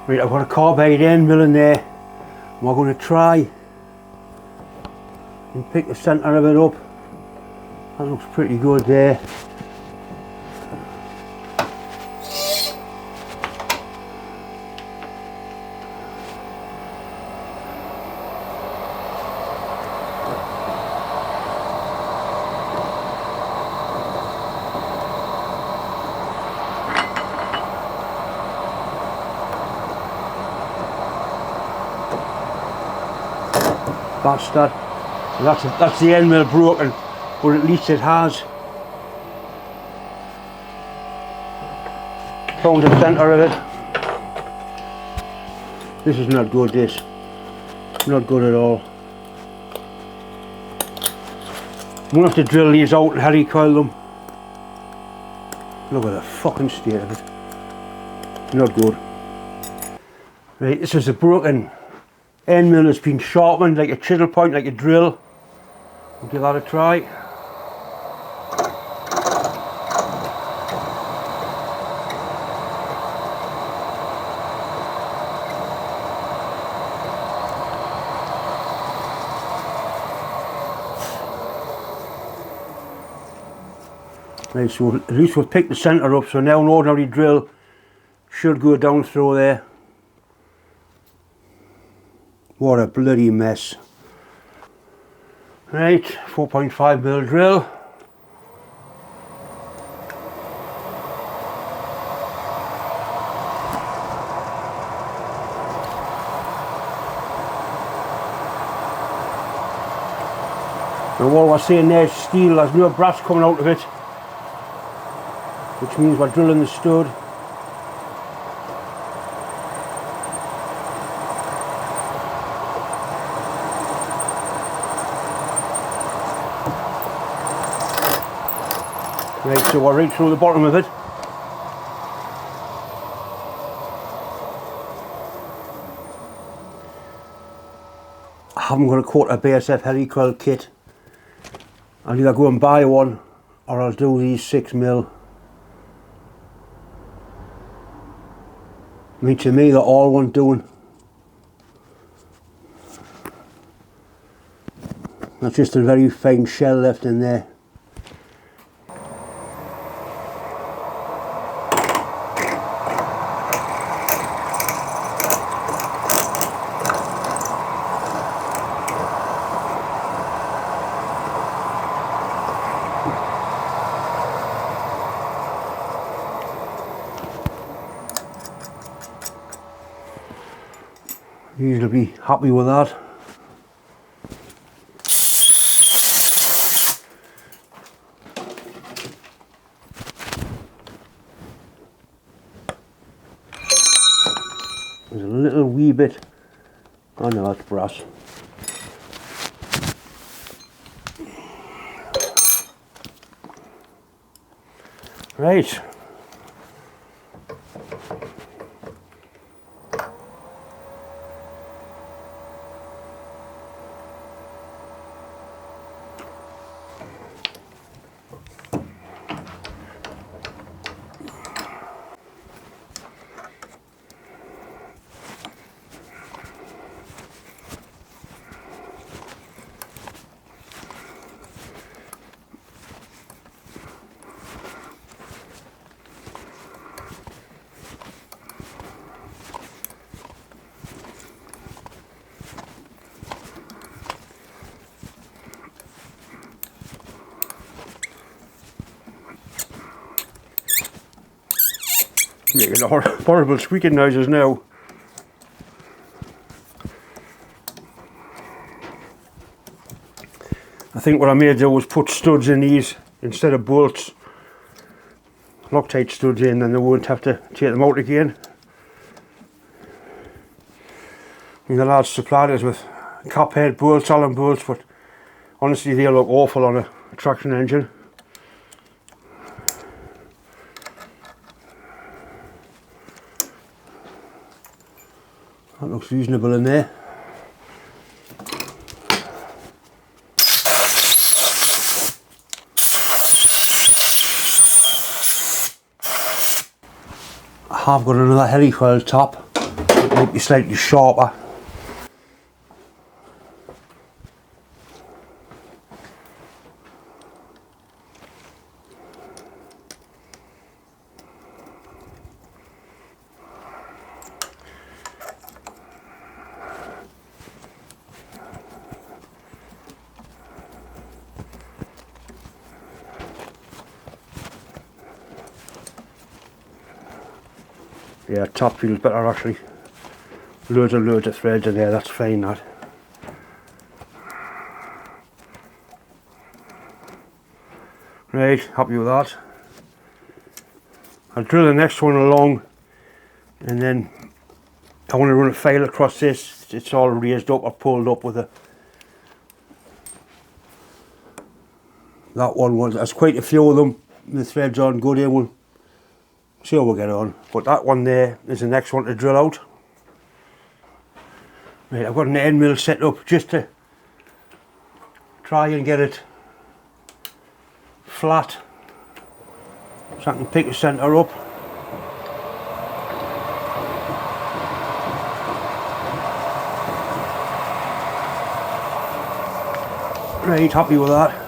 Right, I've got a carbide end mill in there. And we're going to try and pick the centre of it up. That looks pretty good there. Bastard. That's the end mill broken, but at least it has found the centre of it. This is not good, this. Not good at all. I'm going to have to drill these out and helicoil them. Look at the fucking state of it. Not good. Right, this is a broken end mill that's been sharpened like a chisel point, like a drill. We'll give that a try. Right, so at least we've picked the centre up, so now an ordinary drill should go down through there. What a bloody mess. Right, 4.5mm drill. And what we're saying there is steel, there's no brass coming out of it, which means we're drilling the stud. Right, so we're right through the bottom of it. I haven't got a quarter BSF helicoil kit. I'll either go and buy one or I'll do these 6mm. I mean, to me they're all one doing. That's just a very fine shell left in there. You'll be happy with that. There's a little wee bit. Oh no, that's brass. Right. Making horrible squeaking noises now. I think what I may do was put studs in these instead of bolts. Loctite studs in, and they won't have to take them out again. I mean, the lads supplied us with cap head bolts, Allen bolts, but honestly they look awful on a traction engine. That looks reasonable in there. I have got another helicoil top. Might be slightly sharper. Yeah, top feels better actually. Loads of threads in there, that's fine that. Right, happy with that. I'll drill the next one along and then I want to run a file across this. It's all raised up or pulled up with a... That one was, there's quite a few of them. The threads aren't good here, we'll see how we get on. But that one there is the next one to drill out. Right, I've got an end mill set up just to try and get it flat so I can pick the centre up. Right, happy with that.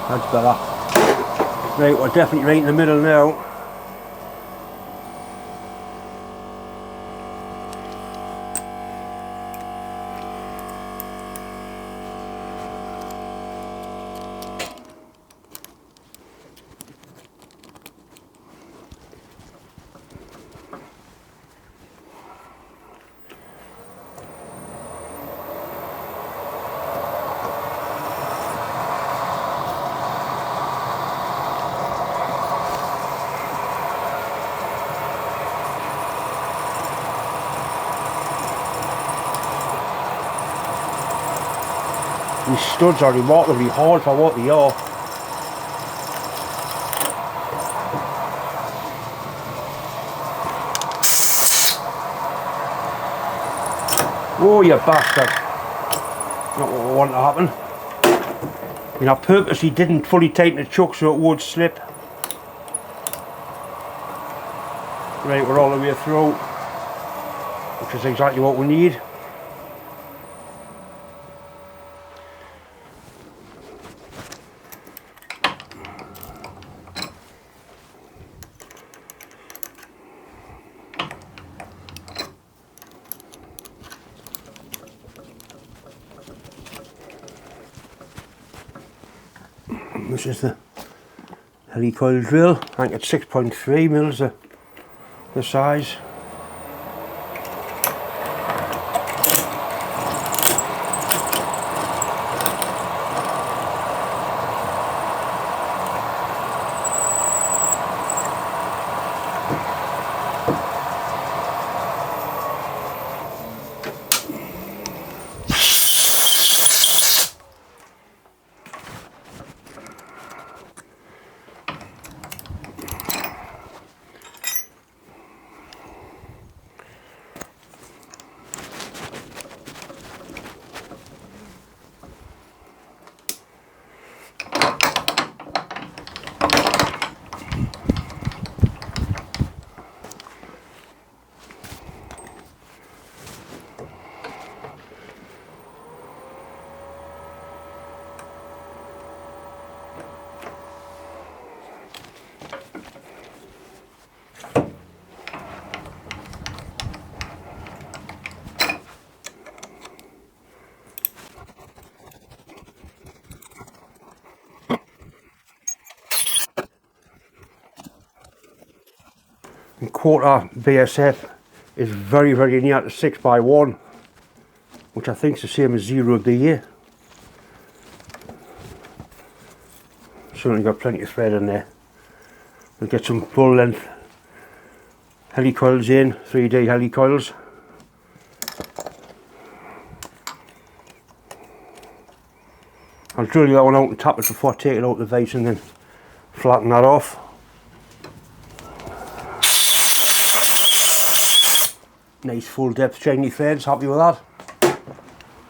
That's better. Right, we're definitely right in the middle now. These studs are remarkably hard for what they are. Oh, you bastard. Not what we want to happen. You know, I purposely didn't fully tighten the chuck so it would slip. Right, we're all the way through, which is exactly what we need. This is the helicoil drill. I think it's 6.3 mils the size. And quarter BSF is very near to 6x1, which I think is the same as 0D. Certainly got plenty of thread in there. We'll get some full length helicoils in, 3D helicoils. I'll drill that one out and tap it before I take it out of the vise and then flatten that off. Nice full depth shiny threads, happy with that.